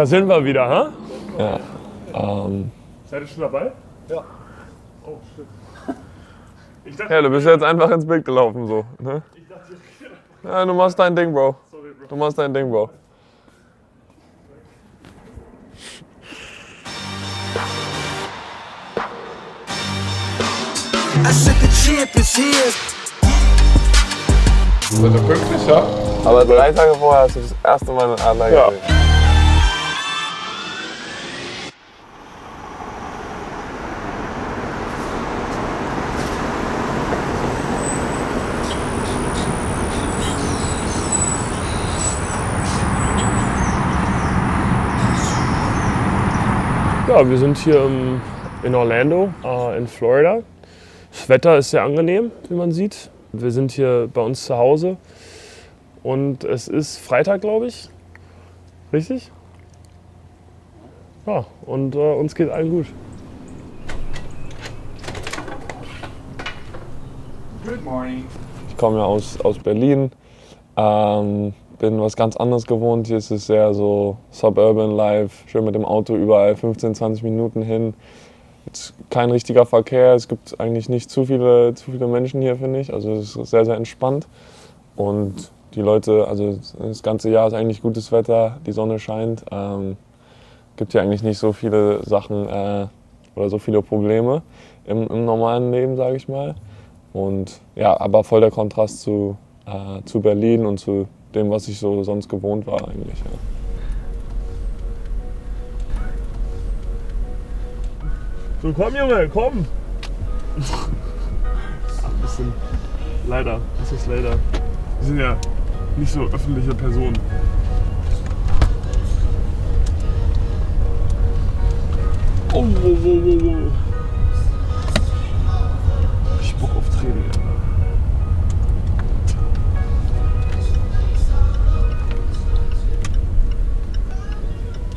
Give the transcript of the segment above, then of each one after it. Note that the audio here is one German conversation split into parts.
Da sind wir wieder, ha? Ja. Seid ihr schon dabei? Ja. Oh, shit. Ich dachte, Ja, du bist jetzt einfach ins Bild gelaufen, so. Ne? Ich dachte, Ja, du machst dein Ding, Bro. sorry, Bro. Du machst dein Ding, Bro. Also pünktlich, ja? Aber 3 Tage vorher hast du das erste Mal einen Adler gesehen. Ja, wir sind hier in Orlando, in Florida. Das Wetter ist sehr angenehm, wie man sieht. Wir sind hier bei uns zu Hause und es ist Freitag, glaube ich. Richtig? Ja, und uns geht allen gut. Good morning. Ich komme ja aus Berlin, bin was ganz anderes gewohnt. Hier ist es sehr so Suburban Life, schön mit dem Auto überall 15, 20 Minuten hin. Jetzt kein richtiger Verkehr, es gibt eigentlich nicht zu viele Menschen hier, finde ich. Also es ist sehr, sehr entspannt. Und die Leute, also das ganze Jahr ist eigentlich gutes Wetter, die Sonne scheint. Gibt hier eigentlich nicht so viele Sachen oder so viele Probleme im normalen Leben, sage ich mal. Und ja, aber voll der Kontrast zu Berlin und zu dem, was ich so sonst gewohnt war eigentlich. Ja. So, komm Junge, komm! Ein bisschen, leider, das ist leider. Wir sind ja nicht so öffentliche Personen. Oh, wow, wow, wow, wow. Ich Bock auf Training, Alter.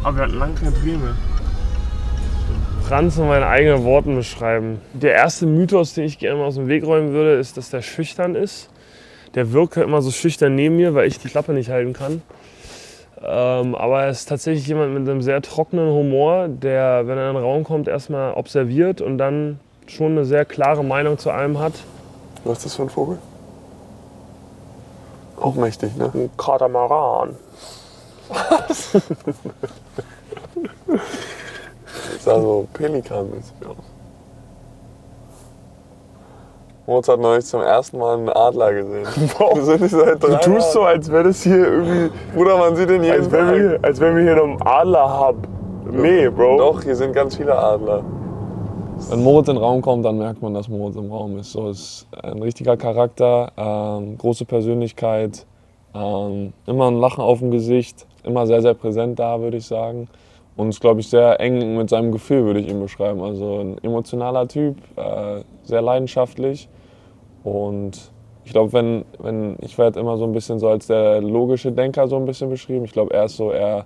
Aber wir hatten lange kein Training mehr. Franz in meinen eigenen Worten beschreiben. Der erste Mythos, den ich gerne mal aus dem Weg räumen würde, ist, dass der schüchtern ist. Der wirkt immer so schüchtern neben mir, weil ich die Klappe nicht halten kann. Aber er ist tatsächlich jemand mit einem sehr trockenen Humor, der, wenn er in den Raum kommt, erstmal observiert und dann schon eine sehr klare Meinung zu allem hat. Was ist das für ein Vogel? Auch mächtig, ne? Ein Katamaran. Das sah so pelikanmäßig aus. Moritz hat neulich zum ersten Mal einen Adler gesehen. Wow. Wir sind nicht seit 3 Du tust so, als wäre das hier irgendwie, Bruder, man sieht den jeden Tag. als wenn wir hier noch einen Adler haben. Nee, Bro. Doch, hier sind ganz viele Adler. Wenn Moritz in den Raum kommt, dann merkt man, dass Moritz im Raum ist. So, ist ein richtiger Charakter, große Persönlichkeit, immer ein Lachen auf dem Gesicht, immer sehr, sehr präsent da, würde ich sagen. Und ist, glaube ich, sehr eng mit seinem Gefühl, würde ich ihn beschreiben. Also ein emotionaler Typ, sehr leidenschaftlich. Und ich glaube, ich werde immer so ein bisschen so als der logische Denker so ein bisschen beschrieben. Ich glaube, er ist so eher,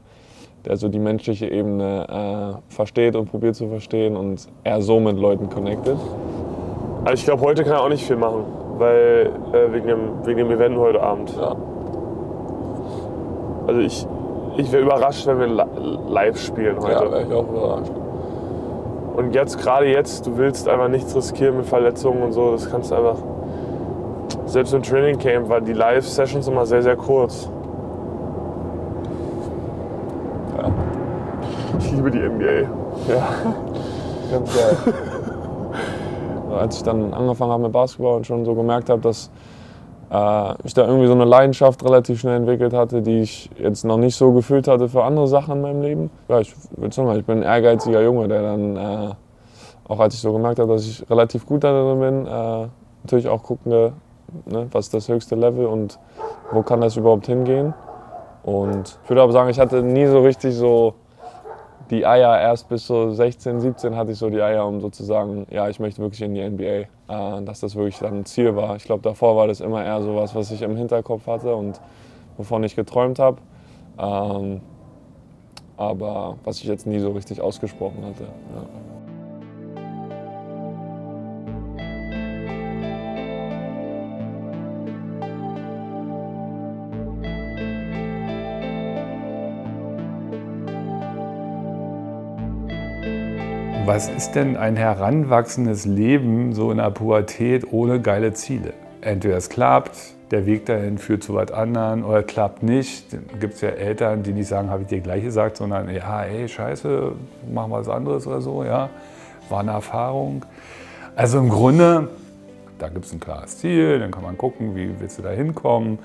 der so die menschliche Ebene versteht und probiert zu verstehen und eher so mit Leuten connected. Also ich glaube, heute kann er auch nicht viel machen, weil wegen dem Event heute Abend. Ja. Also ich wäre überrascht, wenn wir live spielen heute. Ja, wäre ich auch überrascht. Und jetzt, gerade jetzt, du willst einfach nichts riskieren mit Verletzungen und so. Das kannst du einfach. Selbst im Training Camp waren die Live-Sessions immer sehr, sehr kurz. Ja. Ich liebe die NBA. Ja, ganz geil. Als ich dann angefangen habe mit Basketball und schon so gemerkt habe, dass ich da irgendwie so eine Leidenschaft relativ schnell entwickelt hatte, die ich jetzt noch nicht so gefühlt hatte für andere Sachen in meinem Leben. Ja, ich würde sagen, ich bin ein ehrgeiziger Junge, der dann, auch als ich so gemerkt habe, dass ich relativ gut darin bin, natürlich auch gucken, ne, was ist das höchste Level und wo kann das überhaupt hingehen. Und ich würde aber sagen, ich hatte nie so richtig so die Eier, erst bis so 16, 17 hatte ich so die Eier, um sozusagen, ja, ich möchte wirklich in die NBA, dass das wirklich dann ein Ziel war. Ich glaube, davor war das immer eher so was ich im Hinterkopf hatte und wovon ich geträumt habe, aber was ich jetzt nie so richtig ausgesprochen hatte. Ja. Was ist denn ein heranwachsendes Leben so in der Pubertät ohne geile Ziele? Entweder es klappt, der Weg dahin führt zu was anderem, oder klappt nicht. Dann gibt es ja Eltern, die nicht sagen, habe ich dir gleich gesagt, sondern ja, ey, scheiße, machen wir was anderes oder so, ja. War eine Erfahrung. Also im Grunde, da gibt es ein klares Ziel, dann kann man gucken, wie willst du da hinkommen.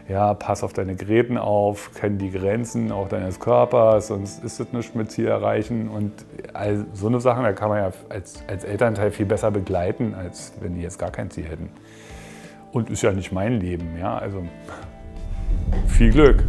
Ja, pass auf deine Gräten auf, kenn die Grenzen auch deines Körpers, sonst ist es nichts mit Ziel erreichen. Und all so eine Sachen, da kann man ja als Elternteil viel besser begleiten, als wenn die jetzt gar kein Ziel hätten. Und ist ja nicht mein Leben, ja, also viel Glück.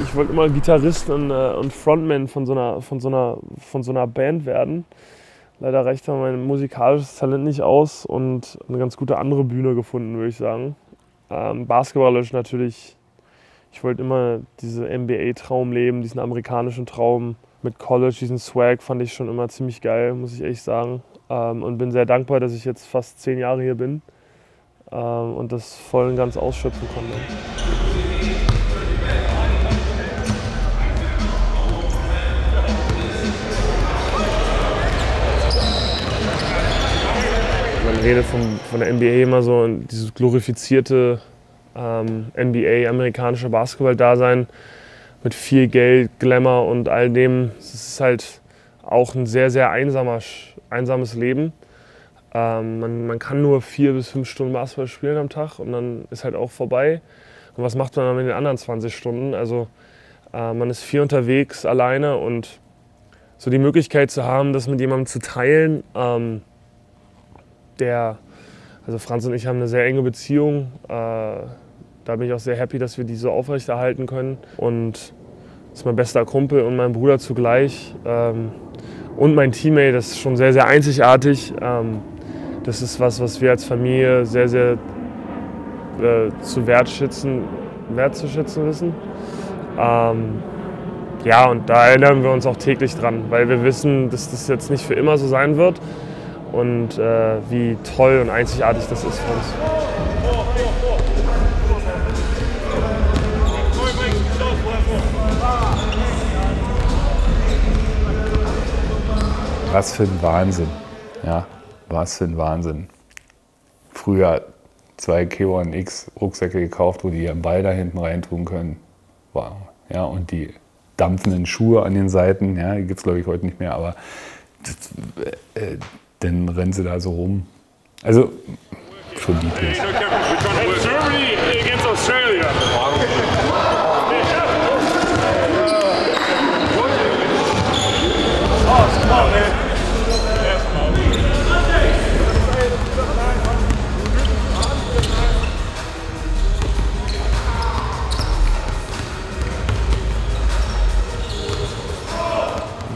Ich wollte immer Gitarrist und Frontman von so einer Band werden. Leider reicht da mein musikalisches Talent nicht aus und eine ganz gute andere Bühne gefunden, würde ich sagen. Basketballisch natürlich. Ich wollte immer diese NBA-Traum leben, diesen amerikanischen Traum mit College, diesen Swag fand ich schon immer ziemlich geil, muss ich ehrlich sagen. Und bin sehr dankbar, dass ich jetzt fast 10 Jahre hier bin und das voll und ganz ausschöpfen konnte. Man redet von der NBA immer so, dieses glorifizierte NBA, amerikanische Basketball-Dasein mit viel Geld, Glamour und all dem. Es ist halt auch ein sehr, sehr einsames Leben. Man kann nur 4 bis 5 Stunden Basketball spielen am Tag und dann ist halt auch vorbei. Und was macht man dann mit den anderen 20 Stunden? Also man ist viel unterwegs, alleine und so die Möglichkeit zu haben, das mit jemandem zu teilen, also Franz und ich haben eine sehr enge Beziehung. Da bin ich auch sehr happy, dass wir die so aufrechterhalten können. Und das ist mein bester Kumpel und mein Bruder zugleich. Und mein Teammate, das ist schon sehr, sehr einzigartig. Das ist was wir als Familie sehr, sehr wertzuschätzen wissen. Ja, und da erinnern wir uns auch täglich dran, weil wir wissen, dass das jetzt nicht für immer so sein wird. Und wie toll und einzigartig das ist für uns. Was für ein Wahnsinn, ja, was für ein Wahnsinn. Früher 2 K1X Rucksäcke gekauft, wo die ihren Ball da hinten reintun können. Wow, ja, und die dampfenden Schuhe an den Seiten, ja, die gibt es glaube ich heute nicht mehr, aber das, dann rennen sie da so rum. Also, schon niedlich. Germany against Australia.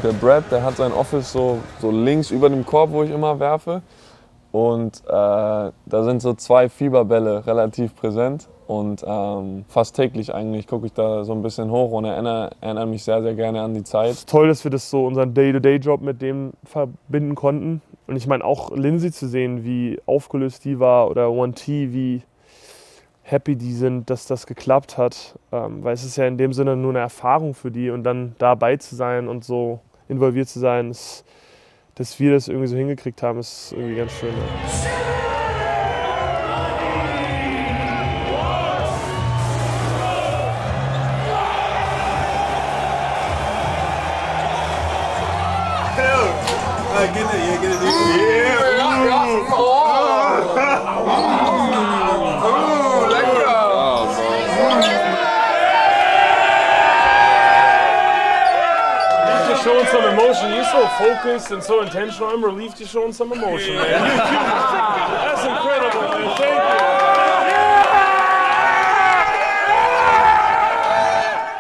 Der Brad, der hat sein Office so links über dem Korb, wo ich immer werfe. Und da sind so 2 Fieberbälle relativ präsent. Und fast täglich eigentlich gucke ich da so ein bisschen hoch und erinnere mich sehr, sehr gerne an die Zeit. Es ist toll, dass wir das so unseren Day-to-Day-Job mit dem verbinden konnten. Und ich meine auch Lindsay zu sehen, wie aufgelöst die war, oder 1T, wie happy die sind, dass das geklappt hat. Weil es ist ja in dem Sinne nur eine Erfahrung für die und dann dabei zu sein und so involviert zu sein, dass wir das irgendwie so hingekriegt haben, ist irgendwie ganz schön. Ja. Showing some emotion. You're so focused and so intentional. I'm relieved you're showing some emotion, man. That's incredible, man. Thank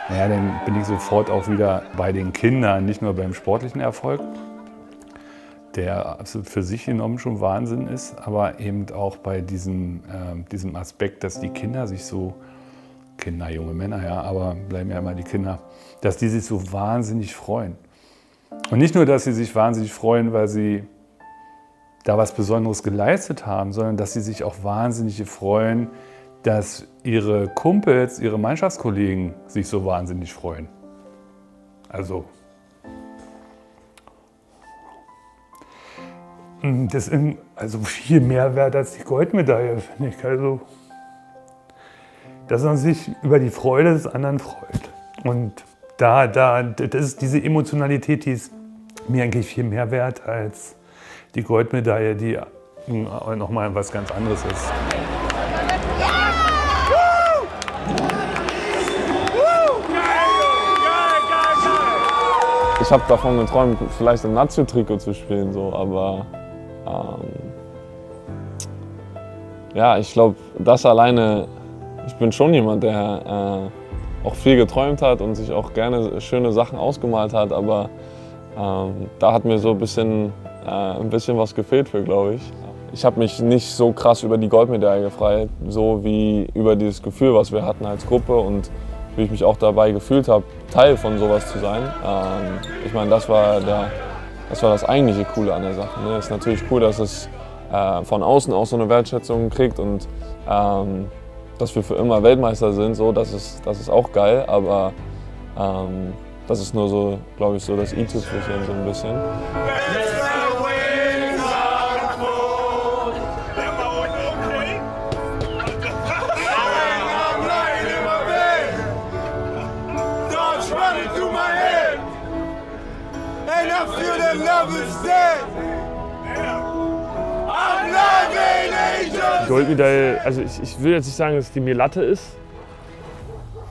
you. Ja, dann bin ich sofort auch wieder bei den Kindern, nicht nur beim sportlichen Erfolg. der absolut für sich genommen schon Wahnsinn ist, aber eben auch bei diesem Aspekt, dass die Kinder sich so, Kinder, junge Männer, ja, aber bleiben ja immer die Kinder, dass die sich so wahnsinnig freuen. Und nicht nur, dass sie sich wahnsinnig freuen, weil sie da was Besonderes geleistet haben, sondern dass sie sich auch wahnsinnig freuen, dass ihre Kumpels, ihre Mannschaftskollegen sich so wahnsinnig freuen. Also, das ist also viel mehr wert als die Goldmedaille, finde ich. Also, dass man sich über die Freude des anderen freut. Und das ist diese Emotionalität, die ist mir eigentlich viel mehr wert als die Goldmedaille, die nochmal was ganz anderes ist. Ich habe davon geträumt, vielleicht im Nazio-Trikot zu spielen, so, aber ja, ich glaube, das alleine, ich bin schon jemand, der auch viel geträumt hat und sich auch gerne schöne Sachen ausgemalt hat, aber da hat mir so ein bisschen was gefehlt für, glaube ich. Ich habe mich nicht so krass über die Goldmedaille gefreut, so wie über dieses Gefühl, was wir hatten als Gruppe und wie ich mich auch dabei gefühlt habe, Teil von sowas zu sein. Ich meine, das war das eigentliche Coole an der Sache. Ne? Es ist natürlich cool, dass es von außen auch so eine Wertschätzung kriegt und dass wir für immer Weltmeister sind, so, das ist auch geil, aber das ist nur so, glaube ich, so das i-Tüpfelchen so ein bisschen. Die Goldmedaille, also ich will jetzt nicht sagen, dass die mir Latte ist.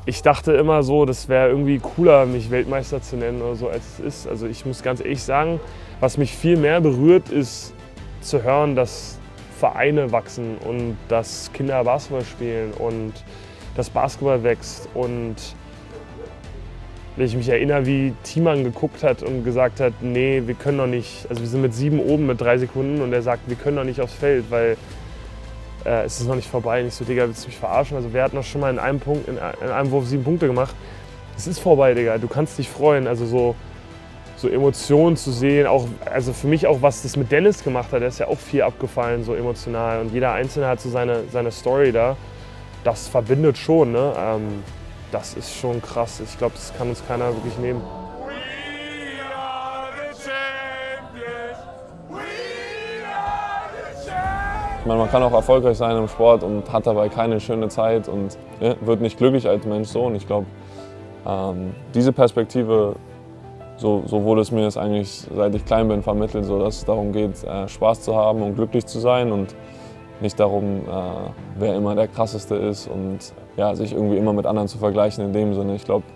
Ich dachte immer so, das wäre irgendwie cooler, mich Weltmeister zu nennen oder so, als es ist. Also ich muss ganz ehrlich sagen, was mich viel mehr berührt, ist zu hören, dass Vereine wachsen und dass Kinder Basketball spielen und dass Basketball wächst. Und wenn ich mich erinnere, wie Thiemann geguckt hat und gesagt hat, nee, wir können doch nicht, also wir sind mit 7 oben mit 3 Sekunden und er sagt, wir können doch nicht aufs Feld, weil es ist noch nicht vorbei. Und ich so, Digga, willst du mich verarschen? Also wer hat noch schon mal in einem Wurf 7 Punkte gemacht? Es ist vorbei, Digga, du kannst dich freuen. Also so Emotionen zu sehen, auch, also für mich auch, was das mit Dennis gemacht hat, der ist ja auch viel abgefallen, so emotional. Und jeder Einzelne hat so seine Story da. Das verbindet schon, ne? Das ist schon krass. Ich glaube, das kann uns keiner wirklich nehmen. Ich meine, man kann auch erfolgreich sein im Sport und hat dabei keine schöne Zeit und wird nicht glücklich als Mensch so. Und ich glaube, diese Perspektive, so wurde es mir jetzt eigentlich, seit ich klein bin, vermittelt, so dass es darum geht, Spaß zu haben und glücklich zu sein und nicht darum, wer immer der Krasseste ist und ja, sich irgendwie immer mit anderen zu vergleichen in dem Sinne. Ich glaube,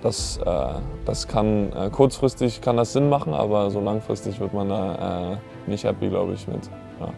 das kann kurzfristig kann das Sinn machen, aber so langfristig wird man da nicht happy, glaube ich, mit. Ja.